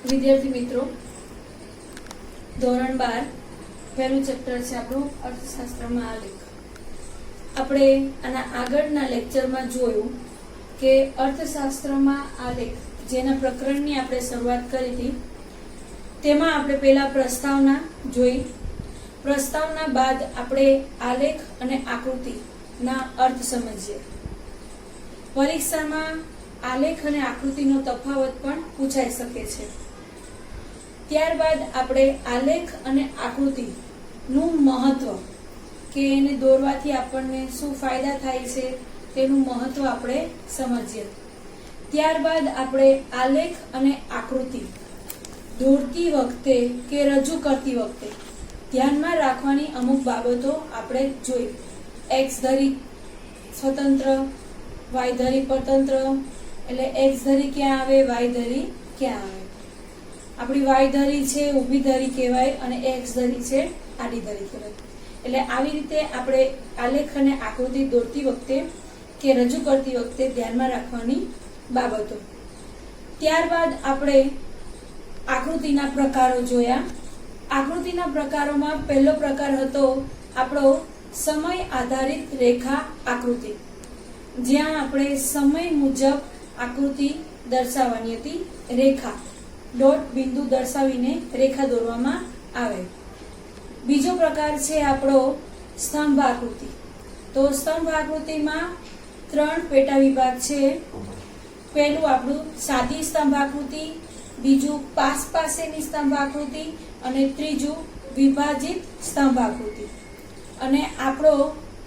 વિદ્યાર્થી મિત્રો, ધોરણ 12 પહેલું ચેપ્ટર છે આપણું અર્થશાસ્ત્રમાં આલેખ. આપણે આના આગળના લેક્ચરમાં જોયું કે અર્થશાસ્ત્રમાં આલેખ જેના પ્રકરણની આપણે શરૂઆત કરી હતી તેમાં આપણે પહેલા પ્રસ્તાવના જોઈ. પ્રસ્તાવના બાદ આપણે આલેખ અને આકૃતિના અર્થ સમજીએ. પરીક્ષામાં આલેખ અને આકૃતિનો તફાવત પણ પૂછાઈ શકે છે. ત્યારબાદ આપણે આલેખ અને આકૃતિનું મહત્વ કે એને દોરવાથી આપણને શું ફાયદા થાય છે તેનું મહત્વ આપણે સમજીએ. ત્યારબાદ આપણે આલેખ અને આકૃતિ દોરતી વખતે કે રજૂ કરતી વખતે ધ્યાનમાં રાખવાની અમુક બાબતો આપણે જોઈ. એક્સ ધરી સ્વતંત્ર, વાય ધરી પરતંત્ર, એટલે એક્સ ધરી ક્યાં આવે, વાય ધરી ક્યાં આવે. આપણી વાય ધરી છે ઊભી ધરી કહેવાય અને એક્સ ધરી છે આડી ધરી કહેવાય. એટલે આવી રીતે આપણે આલેખ અને આકૃતિ દોરતી વખતે કે રજૂ કરતી વખતે ધ્યાનમાં રાખવાની બાબતો. ત્યારબાદ આપણે આકૃતિના પ્રકારો જોયા. આકૃતિના પ્રકારોમાં પહેલો પ્રકાર હતો આપણો સમય આધારિત રેખા આકૃતિ, જ્યાં આપણે સમય મુજબ આકૃતિ દર્શાવવાની હતી. રેખા ડોટ બિંદુ દર્શાવીને રેખા દોરવામાં આવે. બીજો પ્રકાર છે આપણો સ્તંભ આકૃતિ. તો સ્તંભ આકૃતિમાં 3 પેટા વિભાગ છે. પહેલું આપણું સાદી સ્તંભ આકૃતિ, બીજું પાસ પાસેની સ્તંભ આકૃતિ અને ત્રીજું વિભાજિત સ્તંભ આકૃતિ. અને આપણો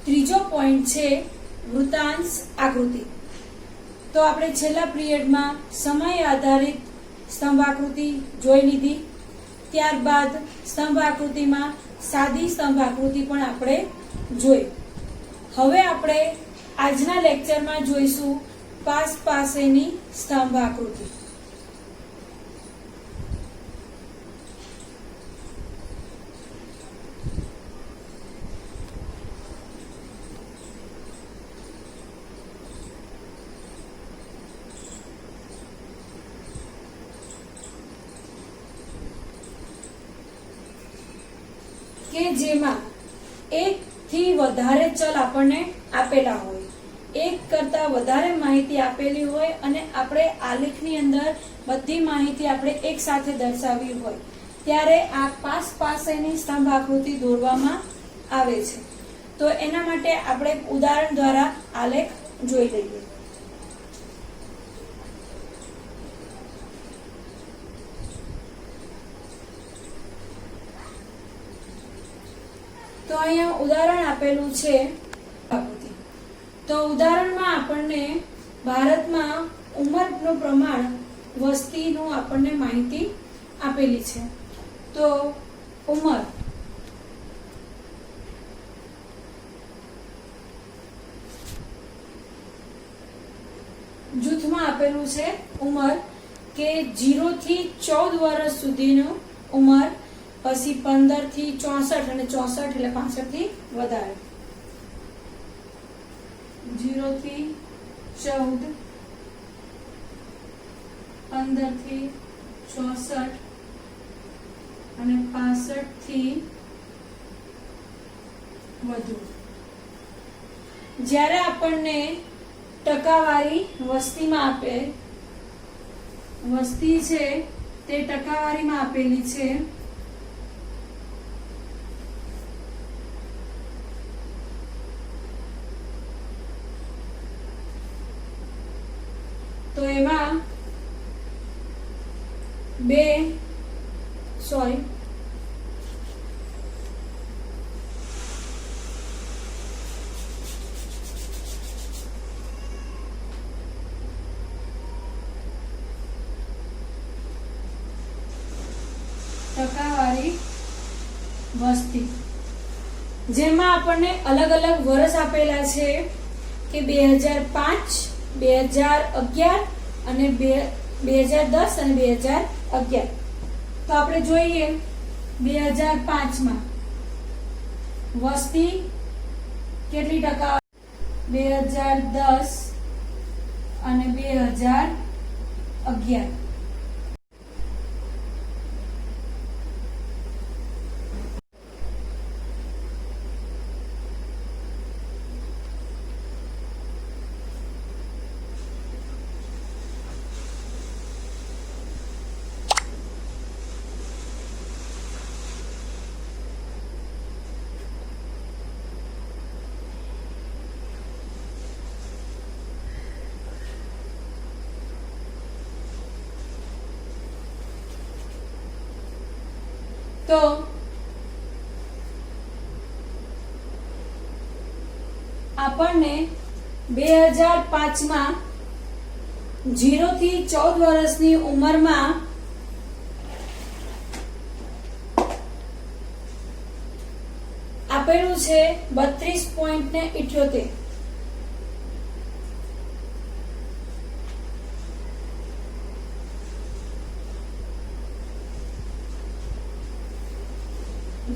ત્રીજો પોઈન્ટ છે વૃત્તાંશ આકૃતિ. તો આપણે છેલ્લા પીરિયડમાં સમય આધારિત સ્તંભ આકૃતિ જોઈ લીધી. ત્યારબાદ સ્તંભ આકૃતિમાં સાદી સ્તંભ આકૃતિ પણ આપણે જોઈ. હવે આપણે આજના લેક્ચરમાં જોઈશું પાસ પાસેની સ્તંભ આકૃતિ. કે જેમાં એક થી વધારે ચલ આપણને આપેલા હોય, એક કરતા વધારે માહિતી આપેલી હોય અને આપણે આલેખની અંદર બધી માહિતી આપણે એક સાથે દર્શાવી હોય ત્યારે આ પાસ પાસેની સ્તંભ આકૃતિ દોરવામાં આવે છે. તો એના માટે આપણે ઉદાહરણ દ્વારા આલેખ જોઈ લઈએ. તો અહીંયા ઉદાહરણ આપેલું છે આકૃતિ. તો ઉદાહરણમાં આપણને ભારતમાં ઉંમરનું પ્રમાણ, વસ્તીનું આપણને માહિતી આપેલી છે. તો ઉંમર જૂથમાં આપેલું છે ઉંમર કે 0 થી 14 વર્ષ સુધીનું ઉંમર, પછી 15 થી 64 અને 64 એટલે 65 થી વધારે. 0 થી 14, 15 થી 64 અને 65 થી વધુ. જ્યારે આપણને ટકાવારી વસ્તીમાં આપે, વસ્તી છે તે ટકાવારીમાં આપેલી છે. તો એમાં ટકાવારી વસ્તી જેમાં આપણને અલગ અલગ વર્ષ આપેલા છે કે 2005, 2011 અને 2010 અને 2011. તો આપણે જોઈએ 2005 માં વસ્તી કેટલી ટકા, 2010 અને 2011. તો આપણને 2005 માં 0 થી 14 વર્ષની ઉંમરમાં આપેલું છે 32.78.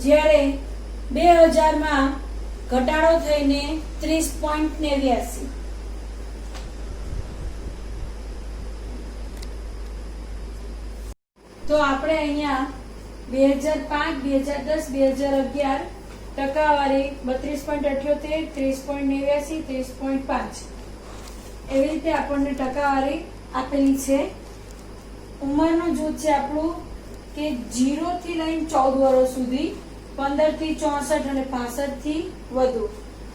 જ્યારે 2000 માં ઘટાડો થઈને 30.89. તો આપણે અહીંયા 2005, 2010, 2011 ટકાવારી 32.78, 30.89, 30.5 એવી રીતે આપણને ટકાવારી આપેલી છે. ઉંમરનું જૂથ છે આપણું કે 0 થી લઈને 14 વર્ષ સુધી, 15 થી 64 અને 65 થી વધુ.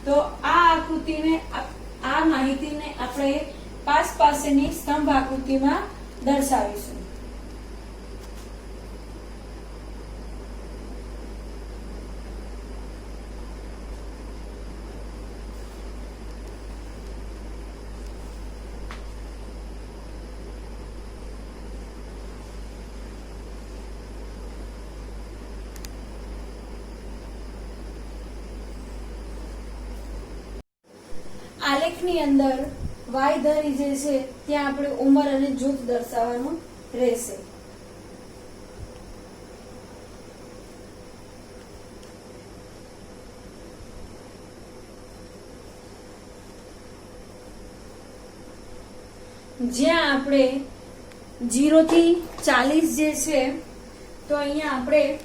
તો આ આકૃતિને, આ માહિતીને આપણે પાસેની સ્તંભ આકૃતિમાં દર્શાવીશું. આલેખની અંદર વાય ધરી જે છે ત્યાં આપણે ઉંમર અને જૂથ દર્શાવવાનું રહેશે. જ્યાં આપણે 0 થી 40 જે છે તો અહીંયા આપણે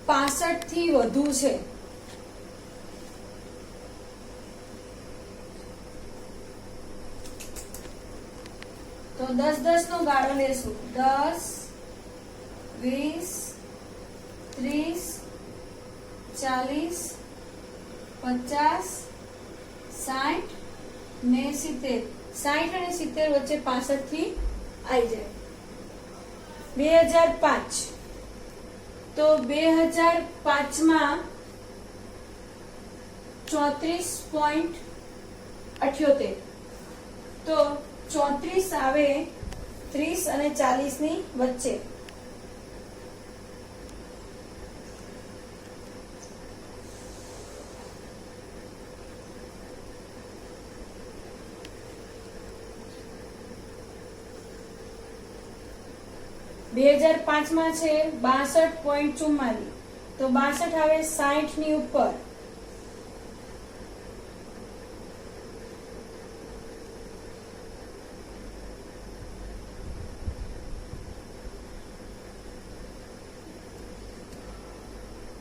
65 થી વધુ છે. તો 10-10 નો ગાળો લેશું. 10, 20, 30, 40, 50, 60 ને 70. 60 અને 70 વચ્ચે 65 થી આવી જાય. 2005 તો 2005 માં 34.78. તો 34 આવે 30 અને 40 ની વચ્ચે. બે 2005 માં છે 62.44. તો 62 આવે 60 ની ઉપર.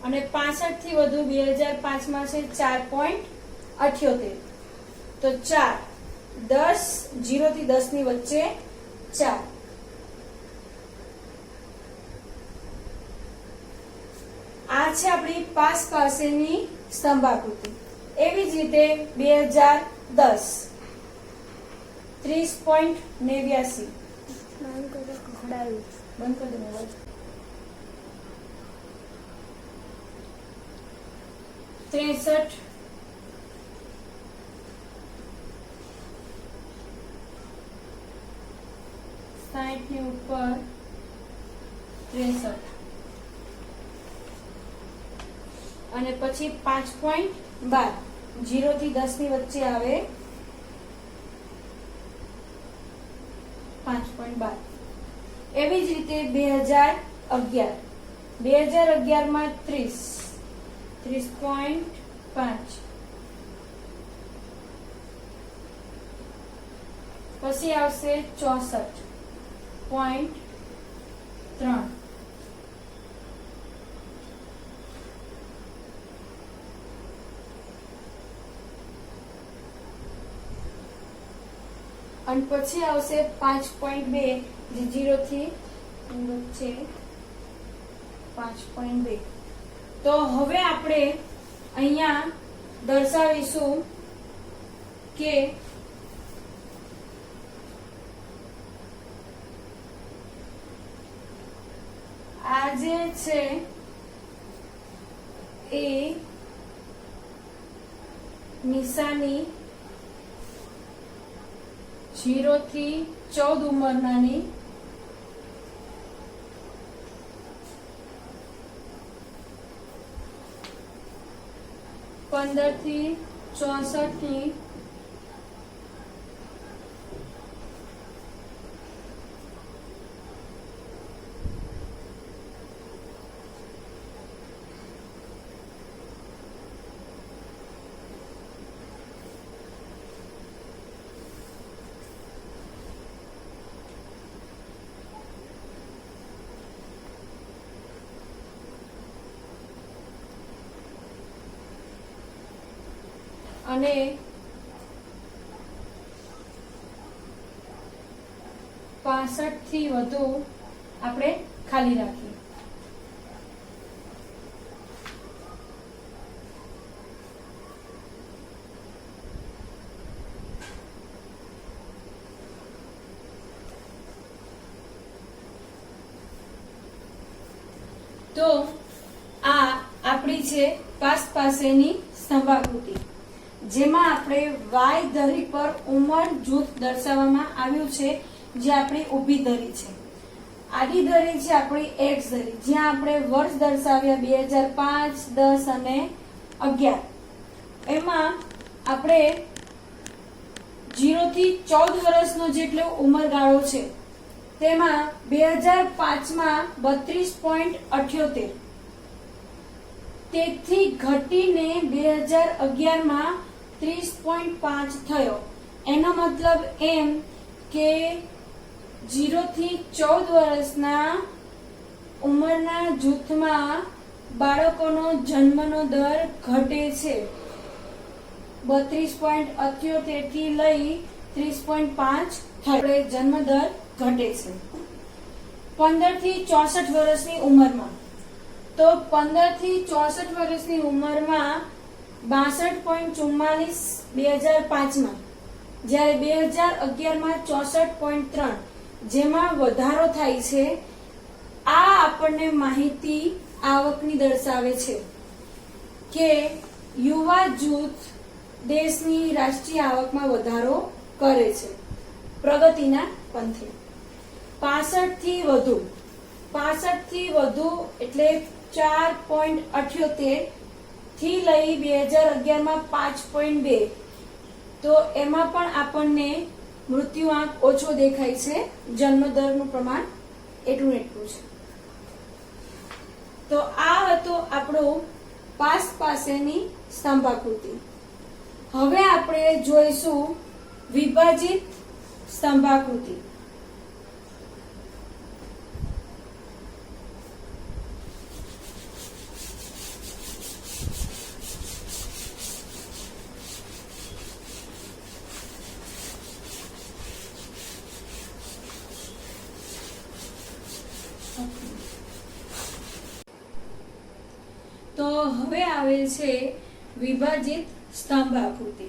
અને 65 થી વધુ 2005 માં છે 4.78. તો 4, 10, 0 થી 10 ની વચ્ચે 4. આ છે આપણી પાસેની સ્તંભ આકૃતિ. એવી જ રીતે 2010 30.89. બંધ કરી દો મોબાઈલ. 63, 60 ની ઉપર 63. અને પછી 5.12 0 થી 10 ની વચ્ચે આવે 5.12. એવી જ રીતે 2011 માં 30.5. પછી આવશે 64.3. અને પછી આવશે 5.2 જે 0 થી વચ્ચે 5.2. તો હવે આપણે અહીંયા દર્શાવીશું કે આ જે છે એ નિશાની 0 થી 14 ઉંમરનાની 15 થી 64 ની અને 65 થી વધુ આપણે ખાલી રાખીએ. તો આ આપણી છે પાસેની સ્તંભાકૃતિ, જેમાં આપણે વાય ધરી પર ઉંમર જૂથ દર્શાવવામાં આવ્યું છે, જે આપણી ઊભી ધરી છે. આડી ધરી છે આપણી એક્સ ધરી, જ્યાં આપણે વર્ષ દર્શાવ્યા 2005, 10 અને 11. એમાં આપણે 0 થી 14 વર્ષનો જેટલો ઉંમરગાળો છે, તેમાં 2005માં 32.78, તેથી ઘટીને 2011માં 30.5 થયો. એનો મતલબ એમ કે 0 થી 14 વર્ષના ઉંમરના જૂથમાં બાળકોનો જન્મનો દર ઘટે છે. 32.78 થી લઈ 30.5 થયો, જન્મ દર ઘટે છે. 15 થી 64 વર્ષની ઉંમરમાં, તો 15 થી 64 વર્ષની ઉંમરમાં 62.44 2005માં, જ્યારે 2011માં 64.3, જેમાં વધારો થાય છે. આ આપણને માહિતી આવકની દર્શાવે છે કે યુવા જૂથ દેશની રાષ્ટ્રીય આવકમાં વધારો કરે છે પ્રગતિના પંથે. 65 થી વધુ એટલે 4.78 થી લઈ 2011માં 5.2, તો એમાં પણ આપણને મૃત્યુઆંક ઓછો દેખાય છે. જન્મદરનું પ્રમાણ એટલું છે. તો આ હતો આપણો પાસેની સ્તંભાકૃતિ. હવે આપણે જોઈશું વિભાજિત સ્તંભાકૃતિ. તો હવે આવે છે વિભાજિત સ્તંભ આકૃતિ.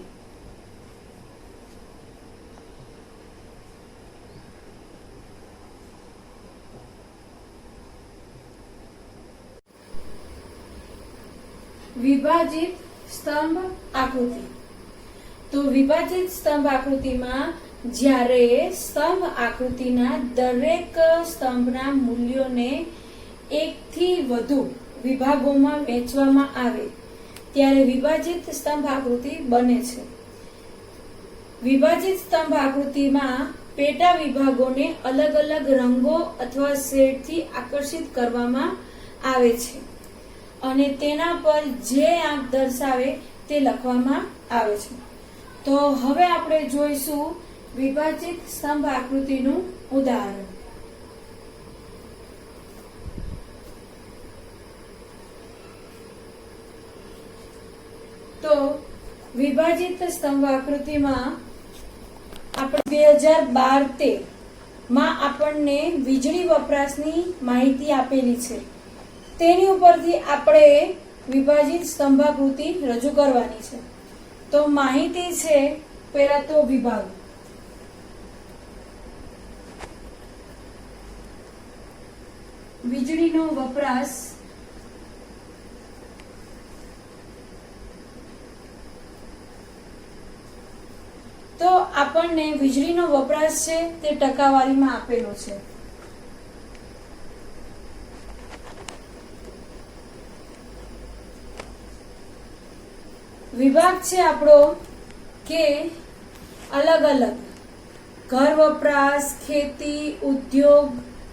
વિભાજિત સ્તંભ આકૃતિ. તો વિભાજિત સ્તંભ આકૃતિમાં જ્યારે સ્તંભ આકૃતિના દરેક સ્તંભના મૂલ્યોને એકથી વધુ વિભાગોમાં વહેંચવામાં આવે ત્યારે વિભાજિત સ્તંભ આકૃતિ બને છે. વિભાજિત સ્તંભ આકૃતિમાં પેટા વિભાગોને અલગ અલગ રંગો અથવા શેડથી આકર્ષિત કરવામાં આવે છે અને તેના પર જે આંક દર્શાવે તે લખવામાં આવે છે. તો હવે આપણે જોઈશું વિભાજિત સ્તંભ આકૃતિનું ઉદાહરણ. તો વિભાજિત સ્તંભ આકૃતિમાં આપણે 2012-13 માં આપણને વીજળી વપરાશની માહિતી આપેલી છે. તેની ઉપરથી આપણે વિભાજિત સ્તંભાકૃતિ રજૂ કરવાની છે. તો માહિતી છે પહેલા તો વિભાગ. વીજળીનો વપરાશ આપણને વીજળીનો વપરાશ છે તે ટકાવારીમાં આપેલો છે. વિભાગ છે આપણો કે અલગ અલગ ઘર વપરાશ, ખેતી, ઉદ્યોગ,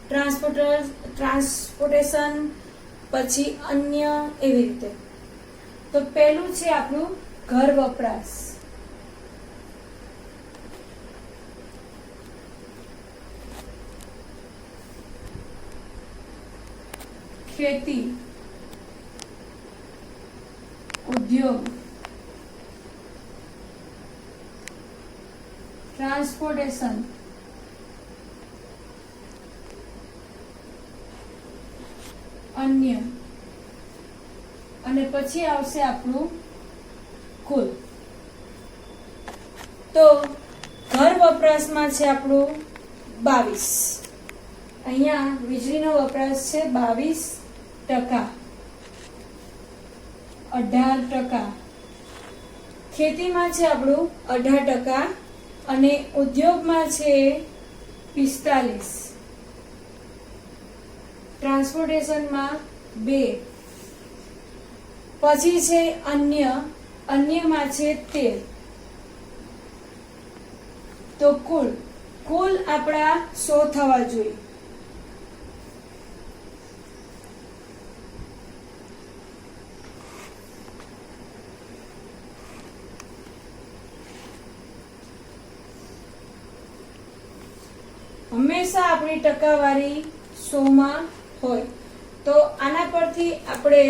ટ્રાન્સપોર્ટેશન, પછી અન્ય, એવી રીતે. તો પહેલું છે આપણું ઘર વપરાશ. ખેતી, ઉદ્યોગ, ટ્રાન્સપોર્ટેશન, અન્ય, અને પછી આવશે આપણું કુલ. તો ઘર વપરાશમાં છે આપણું 22. અહીંયા વીજળીનો વપરાશ છે 22%, 18%. ખેતીમાં છે આપણું 18% અને ઉદ્યોગમાં છે 45%. ટ્રાન્સપોર્ટેશનમાં 2. પછી છે અન્યમાં છે 13. તો કુલ આપણા 100 થવા જોઈએ. હંમેશા આપણી ટકાવારી 100 માં હોય. તો આના પરથી આપણે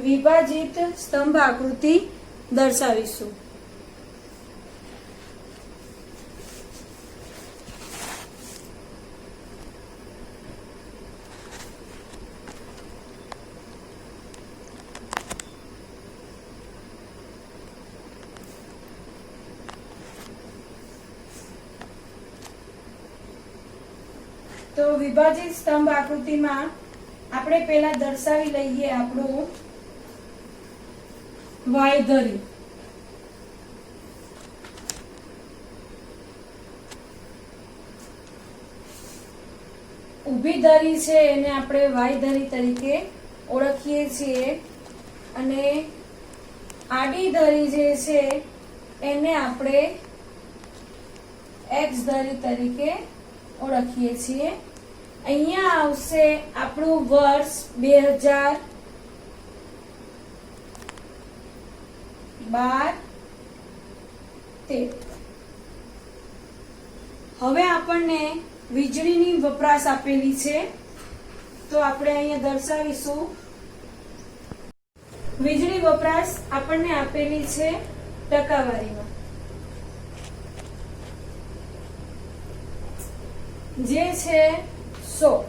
વિભાજિત સ્તંભ આકૃતિ દર્શાવીશું. તો વિભાજિત સ્તંભ આકૃતિમાં આપણે પહેલા દર્શાવી લઈએ આપણું વાયધરી. ઊભી ધરી છે એને આપણે વાયધરી તરીકે ઓળખીએ છીએ અને આડી ધરી જે છે એને આપણે એક્સ ધરી તરીકે ઓળખીએ છીએ. અહીંયા આવશે આપણું વર્ષ 2012-13. હવે આપણને વીજળીની વપરાશ આપેલી છે તો આપણે અહીંયા દર્શાવીશું. વીજળી વપરાશ આપણને આપેલી છે ટકાવારીમાં, જે છે 100.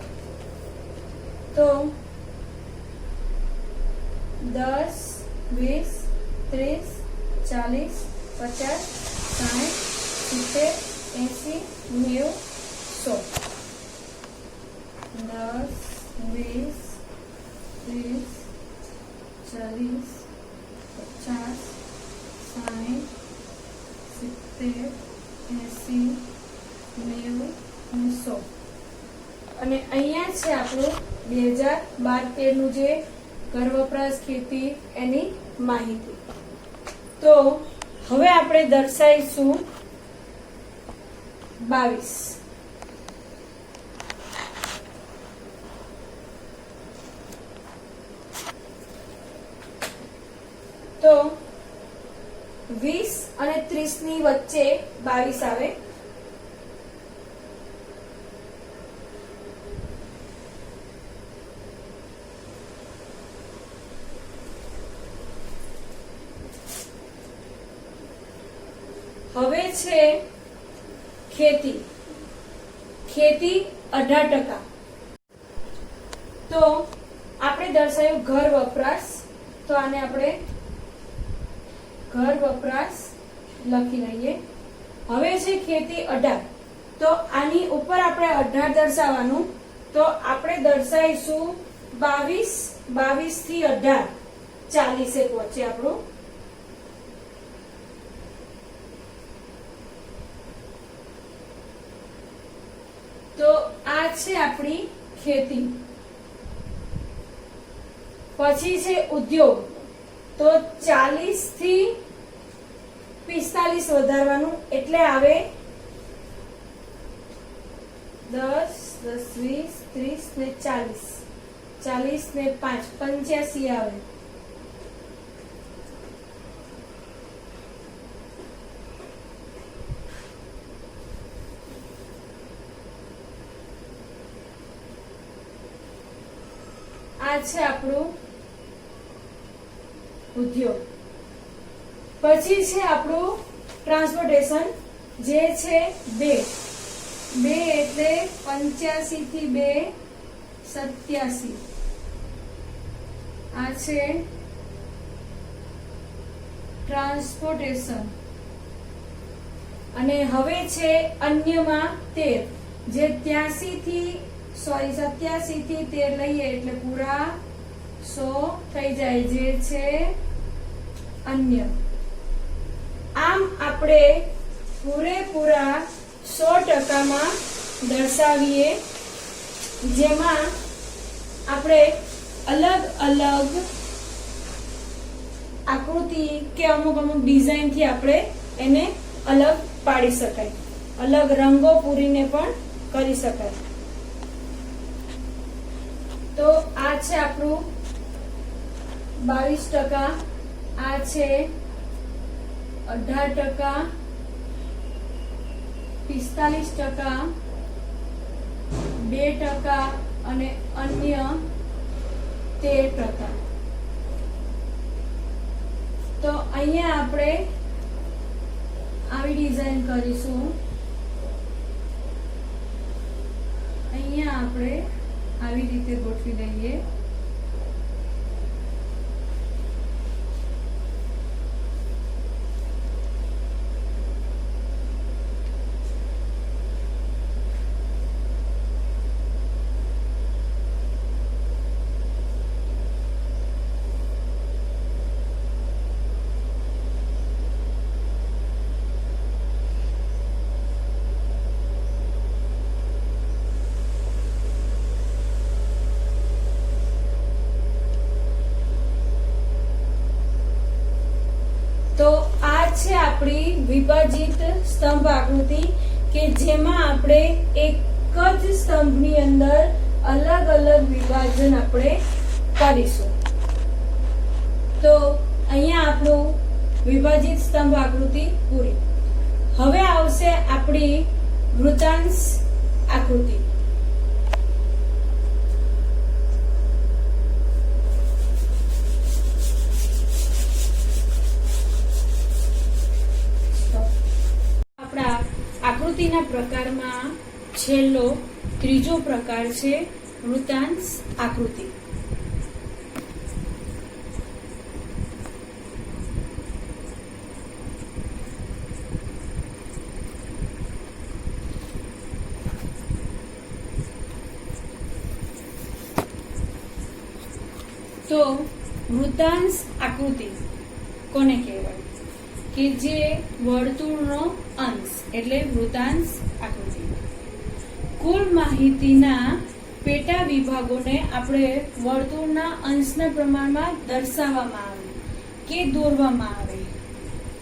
તો 10, 20, 30, 40, 50, 60, 70, 80, 90, 100. 10, 20, 30, 40, 50, 60, 70, 80, 90 અને 100. અને અહીંયા છે આપણું 2012-13 નું જે ઘર વપરાશ, ખેતી એની માહિતી. તો હવે આપણે દર્શાવીશું 22. તો 20 અને 30 ની વચ્ચે 22 આવે. હવે છે ખેતી 18%. તો આપણે દર્શાવ્યું ઘર વપરાશ, તો આને આપણે ઘર વપરાશ લખી લઈએ. હવે છે ખેતી 18. તો આની ઉપર આપણે 18 દર્શાવવાનું. તો આપણે દર્શાવીશું 22 થી 18, 40 પહોંચે આપણું. આ છે આપણી ખેતી. પછી છે ઉદ્યોગ. તો 40 થી 45 વધારવાનું એટલે આવે 10, 10, 20, 30 ને 40, 40 ને 5, 85 આવે. આ છે આપણું ઉદ્યોગ. પછી છે આપણું ટ્રાન્સપોર્ટેશન જે છે 2 એટલે 85 થી 2 87. આ છે ટ્રાન્સપોર્ટેશન. અને હવે છે અન્યમાં 13 જે 87 થી 13 લઈએ એટલે પૂરા 100 થઈ જાય જે છે અન્ય. આમ આપણે પૂરેપૂરા 100% દર્શાવીએ જેમાં આપણે અલગ અલગ આકૃતિ કે અમુક ડિઝાઇન થી આપણે એને અલગ પાડી શકાય, અલગ રંગો પૂરીને પણ કરી શકાય. તો આ છે આપણું 22%, આ છે 18%, 45%, 2% અને અન્ય 13%. તો અહીંયા આપણે આવી ડિઝાઇન કરીશું. અહીંયા આપણે આવી રીતે ગોઠવી દઈએ. તો આ છે આપણી વિભાજિત સ્તંભ આકૃતિ કે જેમાં આપણે એક જ સ્તંભની અંદર અલગ અલગ વિભાજન આપણે કરીશું. તો અહીંયા આપણું વિભાજિત સ્તંભ આકૃતિ પૂરી. હવે આવશે આપણી વૃત્તાંશ આકૃતિ. આકૃતિના પ્રકારમાં છેલ્લો ત્રીજો પ્રકાર છે વૃત્તાંશ આકૃતિ. તો વૃત્તાંશ આકૃતિ કોને કહેવાય કે જે વર્તુળનો અંશ એટલે વૃત્તાંશ આકૃતિ. કુલ માહિતીના પેટા વિભાગોને આપણે વર્તુળના અંશના પ્રમાણમાં દર્શાવવામાં આવે કે દોરવામાં આવે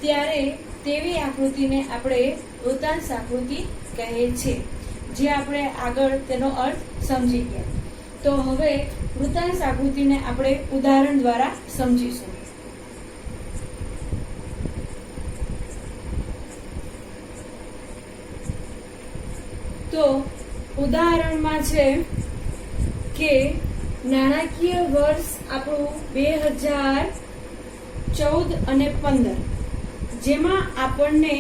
ત્યારે તેવી આકૃતિને આપણે વૃત્તાંશ આકૃતિ કહે છે, જે આપણે આગળ તેનો અર્થ સમજી ગયા. તો હવે વૃત્તાંશ આકૃતિને આપણે ઉદાહરણ દ્વારા સમજીશું. તો ઉદાહરણમાં છે કે નાણાકીય વર્ષ આપણું 2014 અને 15 જેમાં આપણને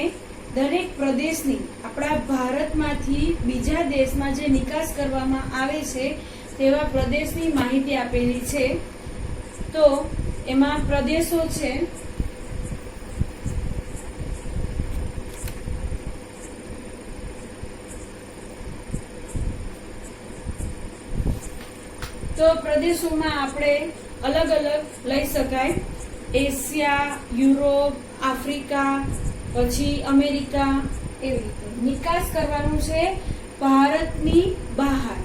દરેક પ્રદેશની આપણા ભારતમાંથી બીજા દેશમાં જે નિકાસ કરવામાં આવે છે તેવા પ્રદેશની માહિતી આપેલી છે. તો એમાં પ્રદેશો છે તો પ્રદેશોમાં આપણે અલગ અલગ લઈ શકાય. એશિયા, યુરોપ, આફ્રિકા, પછી અમેરિકા, એવી રીતે નિકાસ કરવાનું છે ભારતની બહાર.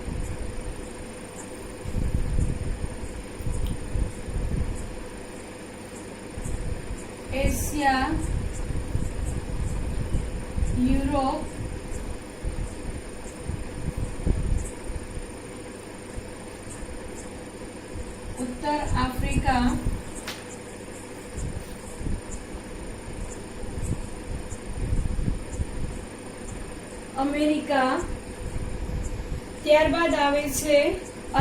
એશિયા, યુરોપ, ઉત્તર આફ્રિકા, અમેરિકા, ત્યારબાદ આવે છે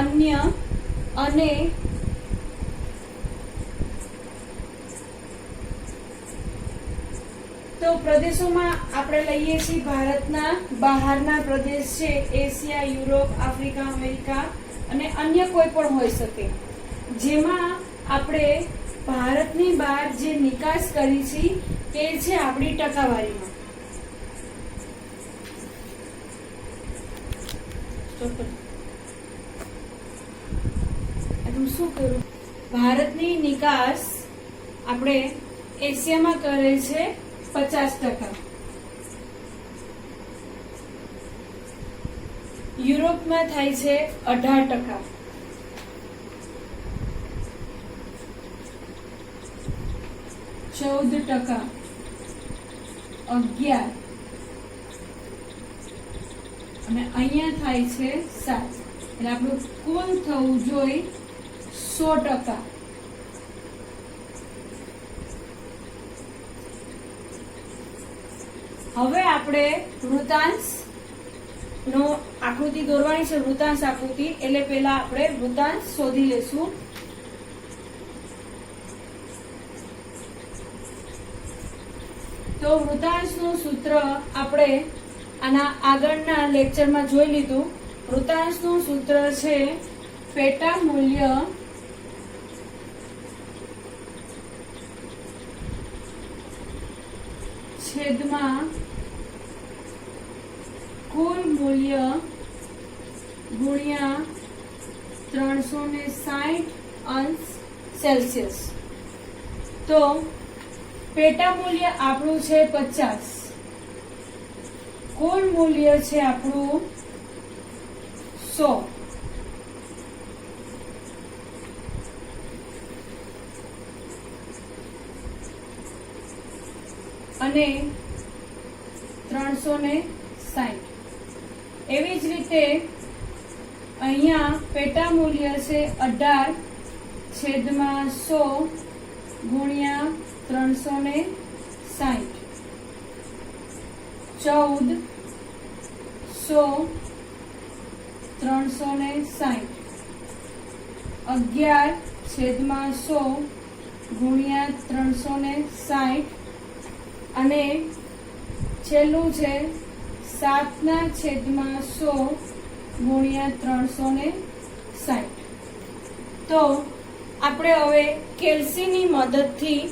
અન્ય અને તો પ્રદેશોમાં આપણે લઈએ છીએ ભારતના બહારના પ્રદેશ છે એશિયા, યુરોપ, આફ્રિકા, અમેરિકા અને અન્ય કોઈ પણ હોઈ શકે, જેમાં આપણે ભારતની બહાર જે નિકાસ કરી છે તે છે આપણી ટકાવારીમાં. શું કરું? ભારતની નિકાસ આપણે એશિયામાં કરે છે 50%, યુરોપમાં થાય છે 18%, ,14%, 11% અને અહીંયા થાય છે 7%. એટલે આપણું કુલ થવું જોઈએ 100%. હવે આપણે વૃતાંશ નો આકૃતિ દોરવાની છે, વૃતાંશ આકૃતિ. એટલે પહેલા આપણે વૃતાંશ શોધી લેશું. તો વૃતાંશનું સૂત્ર આપણે આના આગળના લેક્ચરમાં જોઈ લીધું. વૃતાંશનું સૂત્ર છે પેટા મૂલ્ય છેદમાં કુલ મૂલ્ય ગુણ્યા 360 અંશ સેલ્સિયસ. તો પેટા મૂલ્ય આપણું છે 50, કુલ મૂલ્ય છે આપણું 100. અને 360. એવી જ રીતે અહીંયા પેટા મૂલ્ય છે 18 છેદમાં 100 ગુણ્યા 360, 14 100 360, 11 છેદમાં 100 ગુણ્યા 360 અને છેલ્લું છે 7/100 ગુણ્યા 360. તો આપણે હવે કેલ્સીની મદદથી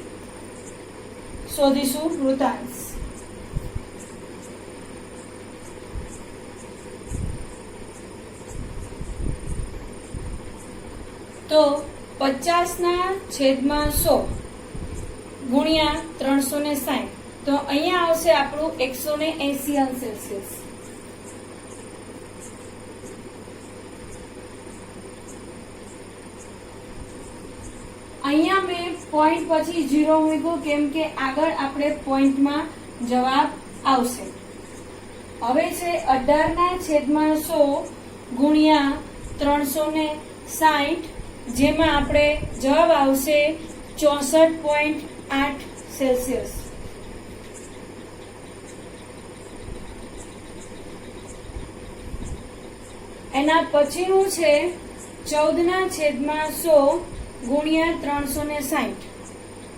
શોધીશું વૃતાંશ. તો 50/100 ગુણ્યા 360, તો અહીંયા આવશે આપણું 180 અંશ સેલ્સિયસ. અહીંયા મેં પોઈન્ટ પછી 0 મૂક્યું કેમ કે આગળ આપણે પોઈન્ટમાં જવાબ આવશે. હવે છે 18/100 ગુણ્યા 360, જેમાં આપણે જવાબ આવશે 64.8 સેલ્સિયસ. એના પછીનું છે 14/100 ગુણ્યા 360.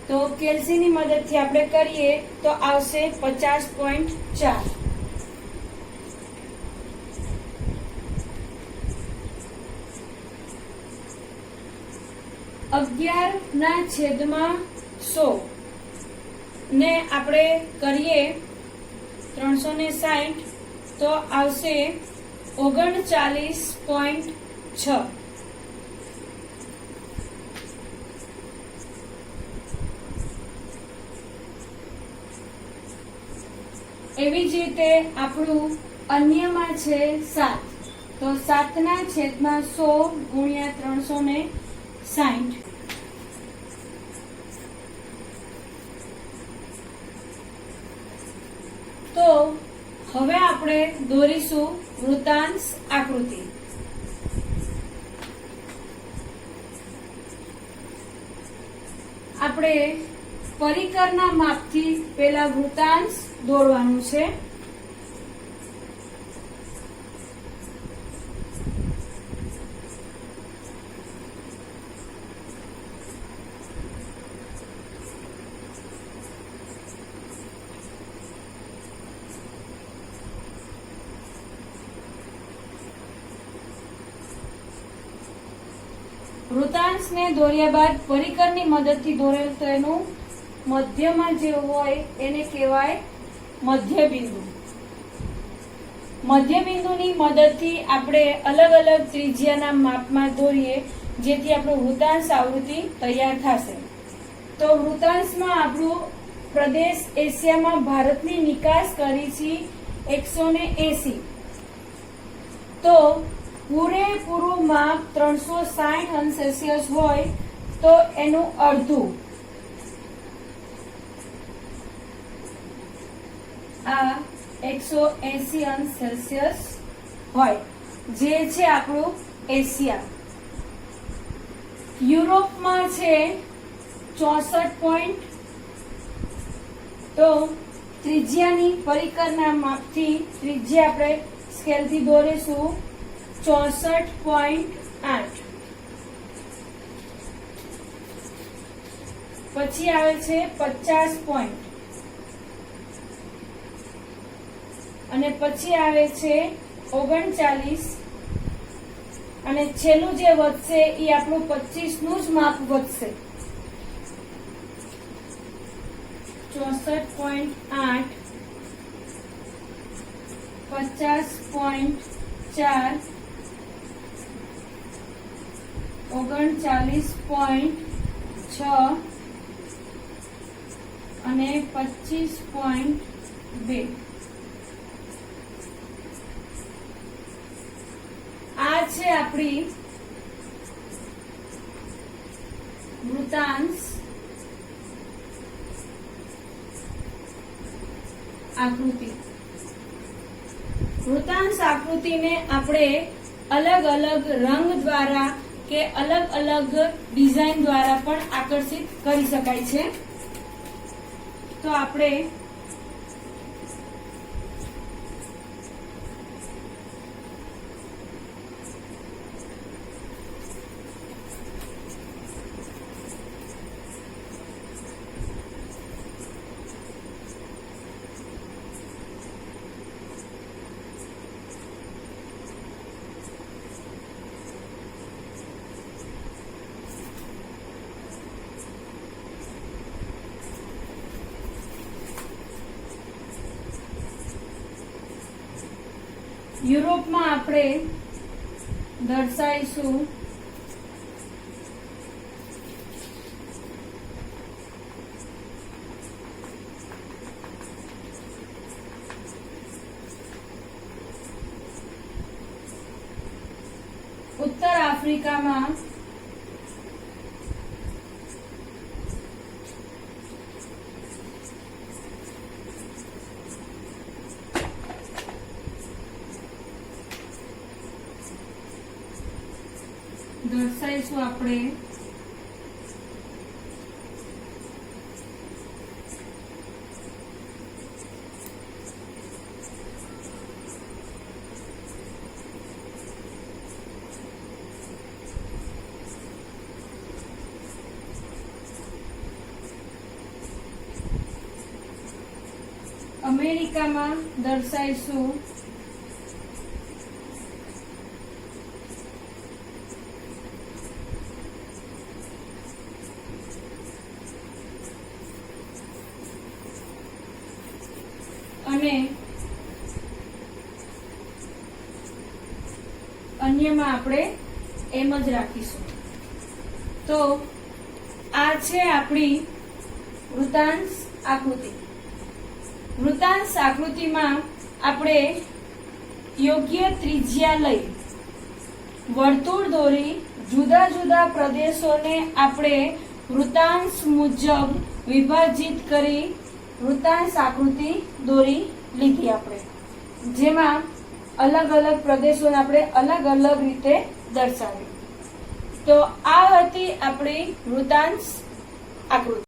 તો કેલ્સીની મદદથી આપણે કરીએ તો આવશે 50.4. ,11/100 ને આપણે કરીએ 360 તો આવશે 39.6. એવી જ રીતે આપણું અન્યમાં છે 7, તો 7/100 ગુણ્યા 360. તો હવે આપણે દોરીશું વૃત્તાંશ આકૃતિ. આપણે પરિકરના માપથી પેલા વૃત્તાંશ દોરવાનું છે. વૃત્તાંશને દોર્યા બાદ પરિકરની મદદથી દોરેલ તો એનું મધ્યમાં જે હોય એને કહેવાય મધ્યબિંદુ. મધ્યબિંદુની મદદથી આપણે અલગ અલગ ત્રિજ્યાના માપમાં દોરીએ જેથી આપણું વૃત્તાંશ આવૃત્તિ તૈયાર થશે. તો વૃત્તાંશમાં આપણું પ્રદેશ એશિયામાં ભારતની નિકાસ કરી છે 180. તો પૂરેપૂરું માપ 360°C હોય તો એનું અડધું આ 180°C હોય જે છે આપણું એશિયા. યુરોપમાં છે 64. તો ત્રિજ્યાની પરિકરના માપથી ત્રિજ્યા આપણે સ્કેલથી દોરીશું 64.8. પછી આવે છે 50 પોઈન્ટ અને પછી આવે છે 39 અને છેલ્લું જે વધશે એ આપણું 25 નું જ માપ વધશે. 64.8 50.4 39.6 અને 25.2. આ છે આપણી વૃત્તાંશ આકૃતિ. વૃત્તાંશ આકૃતિને આપણે અલગ અલગ રંગ દ્વારા કે અલગ અલગ ડિઝાઇન દ્વારા પણ આકર્ષિત કરી શકાય છે. તો આપણે યુરોપમાં આપણે દર્શાવીશું ઉત્તર આફ્રિકામાં દર્શાવીશું આપણે અમેરિકામાં દર્શાવીશું અને અન્યમાં આપણે એમ જ રાખીશું. તો આ છે આપણી વૃત્તાંશ આકૃતિ. વૃત્તાંશ આકૃતિમાં આપણે યોગ્ય ત્રિજ્યા લઈ વર્તુળ દોરી જુદા જુદા પ્રદેશોને આપણે વૃત્તાંશ મુજબ વિભાજિત કરી વૃત્તાંશ આકૃતિ દોરી લીધી આપણે, જેમાં અલગ અલગ પ્રદેશોને આપણે અલગ અલગ રીતે દર્શાવી. તો આ હતી આપણી વૃત્તાંશ આકૃતિ.